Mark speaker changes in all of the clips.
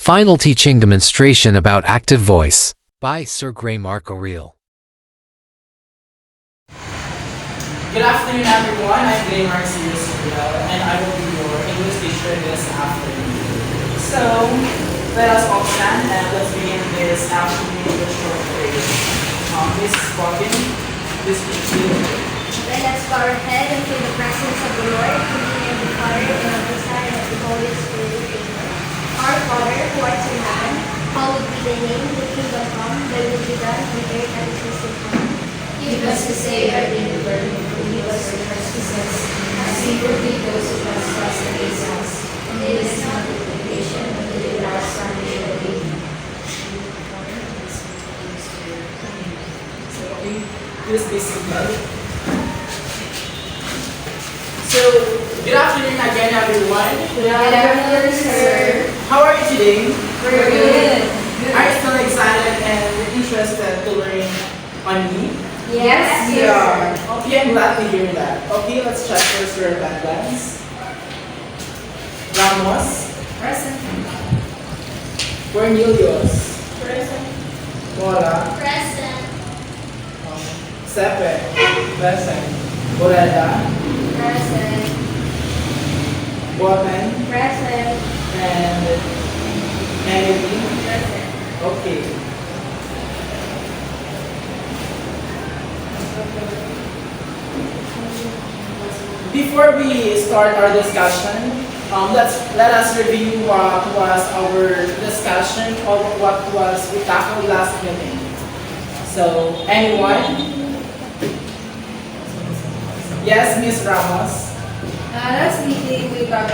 Speaker 1: Final teaching demonstration about active voice by Sir Greymark Oriel.
Speaker 2: Good afternoon, everyone. I'm Greymark Oriel, and I will be your English teacher this afternoon. So, let us all stand and let's begin this afternoon with a short prayer. Mrs. Bobbin, please begin.
Speaker 3: Let us bow our head into the presence of the Lord, who in the Father, and of the Son, and of the Holy Spirit. Amen. Our Father, who art in heaven, hallowed be thy name. Thy kingdom come, thy will be done on earth as it is in heaven.
Speaker 4: Give us this day our daily bread, and forgive us our trespasses, as we forgive those who trespass against us. And lead us not into temptation, but deliver us from evil.
Speaker 2: Okay, please be seated. So, good afternoon again, everyone.
Speaker 4: Good afternoon, sir.
Speaker 2: How are you today?
Speaker 4: We're good.
Speaker 2: Are you still excited and interested to learn on me?
Speaker 4: Yes,
Speaker 2: We are. Okay, I'm glad to hear that. Okay, let's check first your attendance. Ramos,
Speaker 4: Present.
Speaker 2: Cornelius,
Speaker 3: Present.
Speaker 2: Mora,
Speaker 3: Present.
Speaker 2: Sepe, Present, Boreda,
Speaker 3: Present.
Speaker 2: Boten,
Speaker 3: Present.
Speaker 2: and Melody.
Speaker 3: Present.
Speaker 2: Okay. Before we start our discussion, let us review what was our discussion of what was we tackled last meeting. So, anyone? Yes, Miss Ramos.
Speaker 4: Last meeting we talked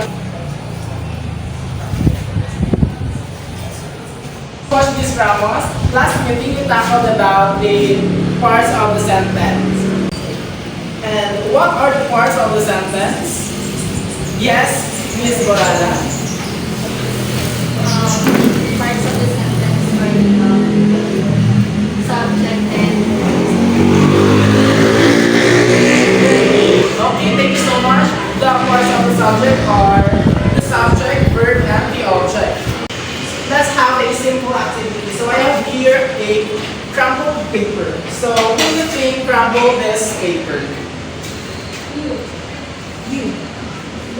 Speaker 2: Coach Miss Ramos, last meeting we tackled about the parts of the sentence. And what are the parts of the sentence? Yes, Miss Borada.
Speaker 3: Parts of the sentence are subject and
Speaker 2: Okay, thank you so much. The parts of the subject are the subject, verb, and the object. Let's have a simple activity. So I have here a crumpled paper. So who do you think crumpled this paper?
Speaker 3: you.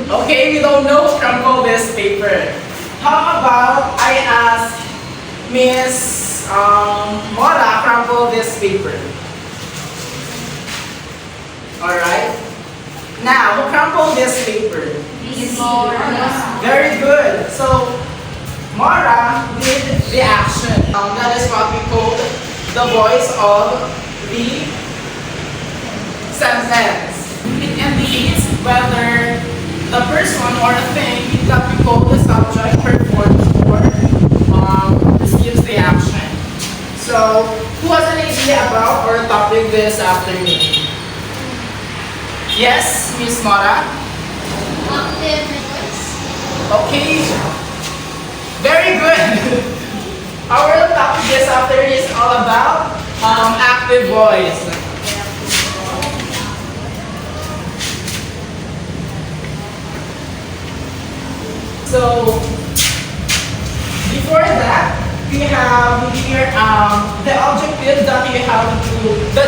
Speaker 2: Okay, we don't know who crumpled this paper. How about I ask Miss Mora crumple this paper? Alright. Now, who crumpled this paper?
Speaker 3: Miss Mora.
Speaker 2: Very good. So, Mora did the action. That is what we call the voice of the sentence. It indicates whether the person or the thing that we call the subject performs or receives the action. So, who has an idea about our topic this afternoon? Yes, Miss Mora?
Speaker 3: Active voice.
Speaker 2: Okay. Very good. Our topic this afternoon is all about active voice. So, before that, we have here the objective that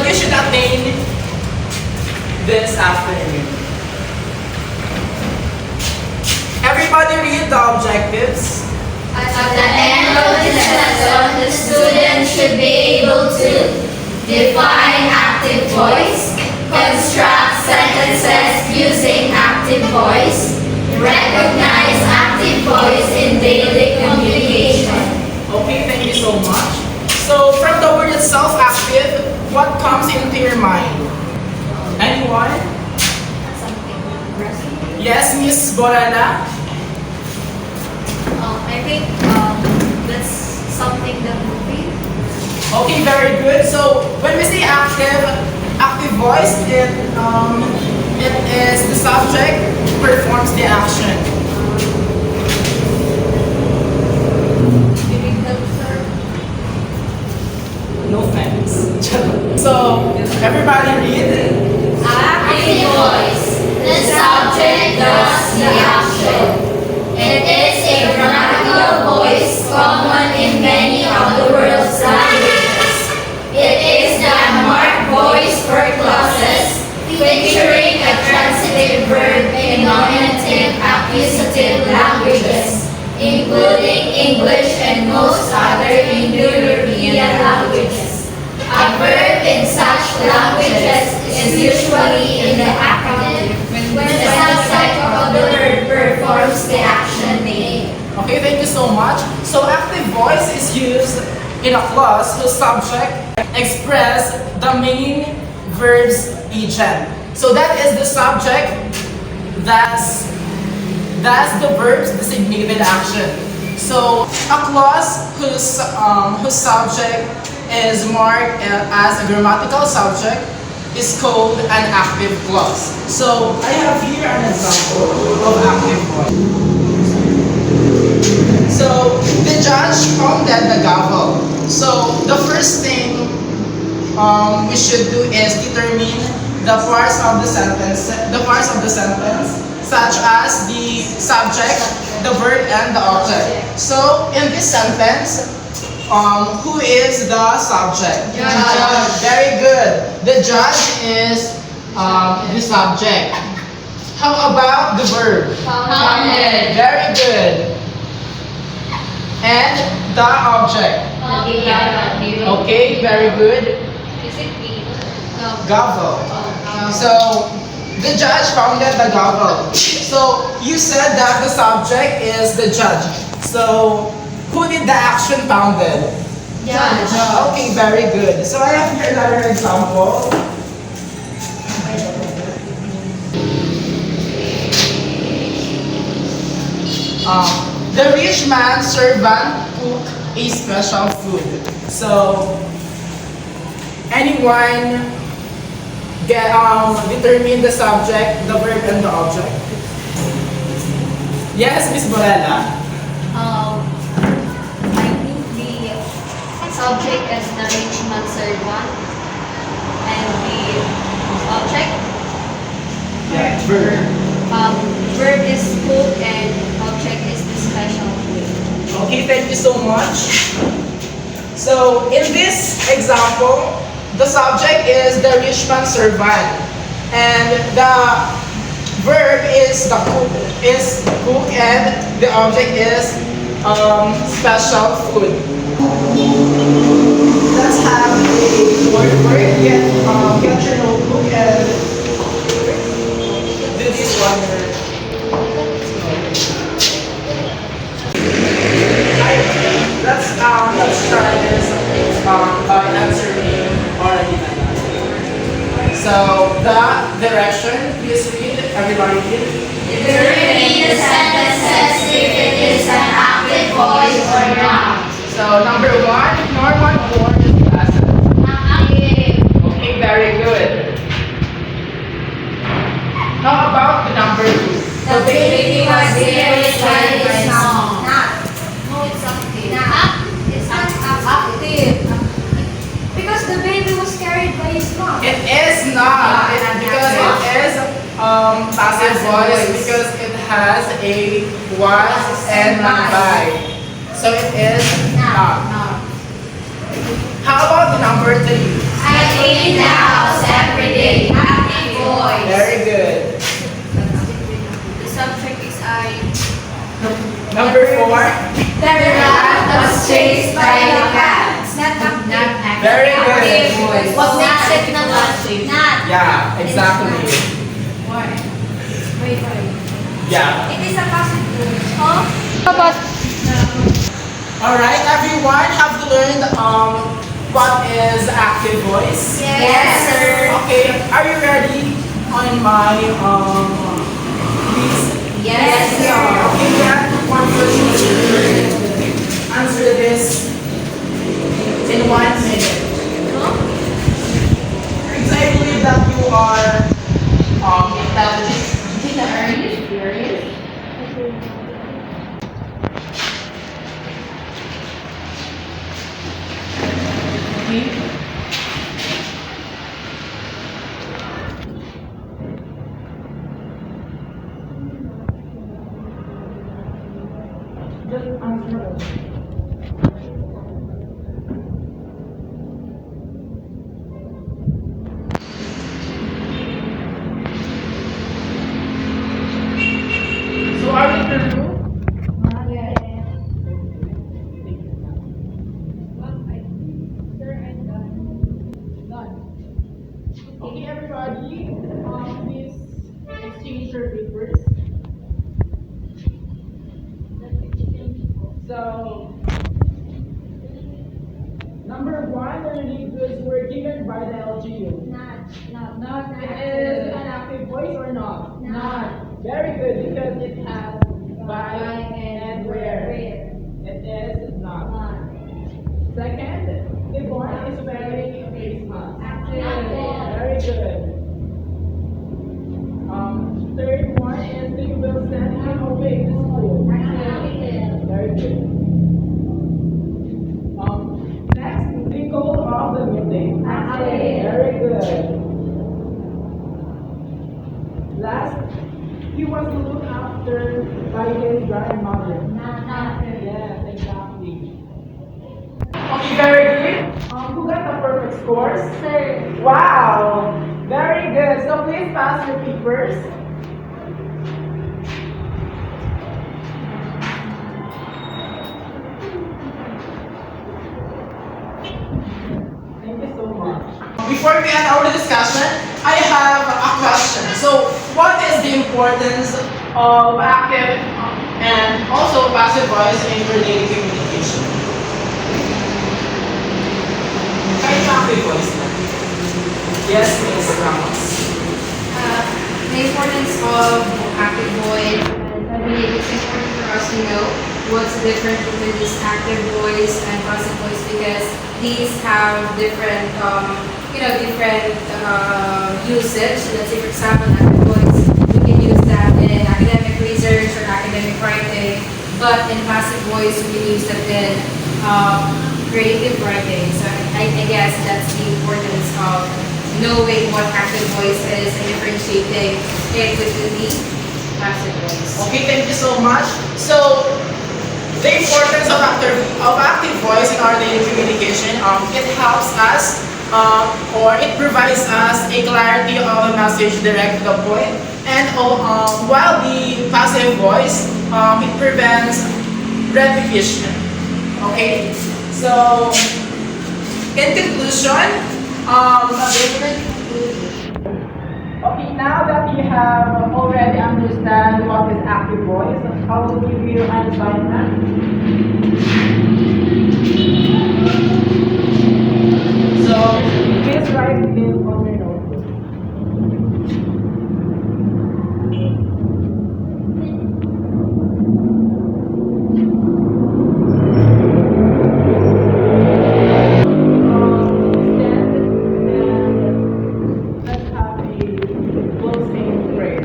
Speaker 2: you should attain this afternoon. Everybody read the objectives.
Speaker 4: At the end of this lesson, the student should be able to define active voice, construct sentences using active voice, recognize active voice in daily communication.
Speaker 2: Okay, thank you so much. So, from the word itself, active, what comes into your mind? Anyone?
Speaker 3: Something. Present.
Speaker 2: Yes, Miss Borada?
Speaker 3: I think that's something that would be.
Speaker 2: Okay, very good. So, when we say active voice, it is the subject performs the action.
Speaker 3: Giving help, sir.
Speaker 2: No thanks. So, everybody read.
Speaker 4: Active voice. The subject does the action. It is a grammatical voice picturing a transitive verb in nominative accusative languages, including English and most other Indo-European languages. A verb in such languages is usually in the accusative when the subject of the verb performs the action named.
Speaker 2: Okay, thank you so much. So active voice is used in a clause whose subject express the main verb's agent. So that is the subject, that's the verb's designated action. So a clause whose subject is marked as a grammatical subject is called an active clause. So I have here an example of active voice. So the judge pounded the gavel. So the first thing we should do is determine the parts of the sentence, such as the subject, the verb, and the object. So in this sentence, who is the subject?
Speaker 4: Judge.
Speaker 2: Very good. The judge is the subject. How about the verb?
Speaker 4: Pounded.
Speaker 2: Very good. And the object. Okay, very good. Gavel. So the judge pounded the gavel. So you said that the subject is the judge. So who did the action pounded?
Speaker 4: Judge.
Speaker 2: Okay, very good. So I have here another example. The rich man's servant cooked a special food. So anyone determine the subject, the verb, and the object? Yes, Miss Borella.
Speaker 3: I think the subject is the rich man's servant, and the object,
Speaker 2: Yeah, verb.
Speaker 3: verb is cook, and object is the special food.
Speaker 2: Okay, thank you so much. So in this example, the subject is the rich man's servant, and the verb is the cook, and the object is special food. Let's have a word. Get your notebook and do this one. Let's try this by answering already. So the direction, please read. Everybody read.
Speaker 4: Determine the sentences if it is an active voice or not.
Speaker 2: So number one, Norman wore his glasses. Okay, very good. How about the number two?
Speaker 4: The baby was carried by his mom.
Speaker 3: No, it's active. It's not active. Because the baby was carried by his mom.
Speaker 2: It is not. Because it is passive voice because it has a was and not by. So it is not. How about the number three?
Speaker 4: I clean the house every day. Active voice.
Speaker 2: Very good.
Speaker 3: The subject is I.
Speaker 2: Number four.
Speaker 4: The rat was chased by the cat.
Speaker 3: It's not active.
Speaker 2: Very good.
Speaker 3: What makes it not active? Not.
Speaker 2: Yeah, exactly.
Speaker 3: Wait.
Speaker 2: Yeah.
Speaker 3: It is a passive voice.
Speaker 2: Alright, everyone, have you learned what is active voice?
Speaker 4: Yes, sir.
Speaker 2: Okay, are you ready on my quiz?
Speaker 4: Yes, sir.
Speaker 2: Okay, we have one question. Answer this in 1 minute. Because I believe that you are intelligent. Just answer it. number one, the relief goods were given by the LGU.
Speaker 3: Not.
Speaker 2: It is an active voice or not?
Speaker 3: Not.
Speaker 2: Very good, because it has by and where. It is not. Second, the boy is wearing a face mask. Very good. Third one is they will send him away to school. Very good. Next, the goal of the meeting. Very good. Last, he was looked after by his grandmother. Yes, exactly. Okay, very good. Who got the perfect scores?
Speaker 3: Sir.
Speaker 2: Wow, very good. So please pass your papers. Thank you so much. Before we end our discussion, I have a question. So, what is the importance of active and also passive voice in your daily communication? Kahit active voice na. Yes, Ms. Ramos.
Speaker 4: The importance of active voice, I believe it's important for us to know what's the difference between this active voice and passive voice, because these have different, different usage. Let's say, for example, active voice, we can use that in academic research or academic writing, but in passive voice, we can use that in creative writing. So I guess that's the importance of knowing what active voice is and differentiating it between the passive voice.
Speaker 2: Okay, thank you so much. So, the importance of active voice in our daily communication, it helps us or it provides us a clarity of a message direct to the point. And while the passive voice, it prevents repetition. Okay? So, in conclusion, okay, now that you have already understand what is active voice, I will give you an assignment. So, please write it on your notebook. Let's have a closing prayer.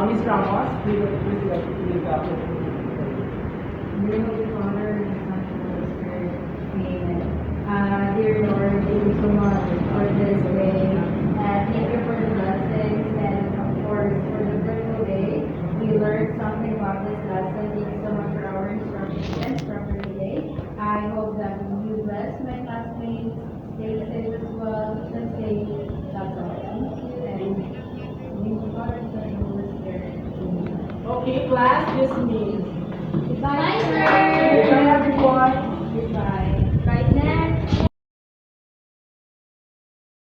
Speaker 2: Miss Ramos, please go.
Speaker 3: Name of the Father, and the Son, and the Holy Spirit. Amen. Dear Lord, thank you so much for this day. Thank you for the blessings, and of course for the beautiful day. We learned something about this lesson. Thank you so much for our instructions from today. I hope that you bless my classmates. Stay safe as well. Stay safe. That's all. Thank you. And thank you, Father, Son, and Holy Spirit. Amen.
Speaker 2: Okay, class dismissed.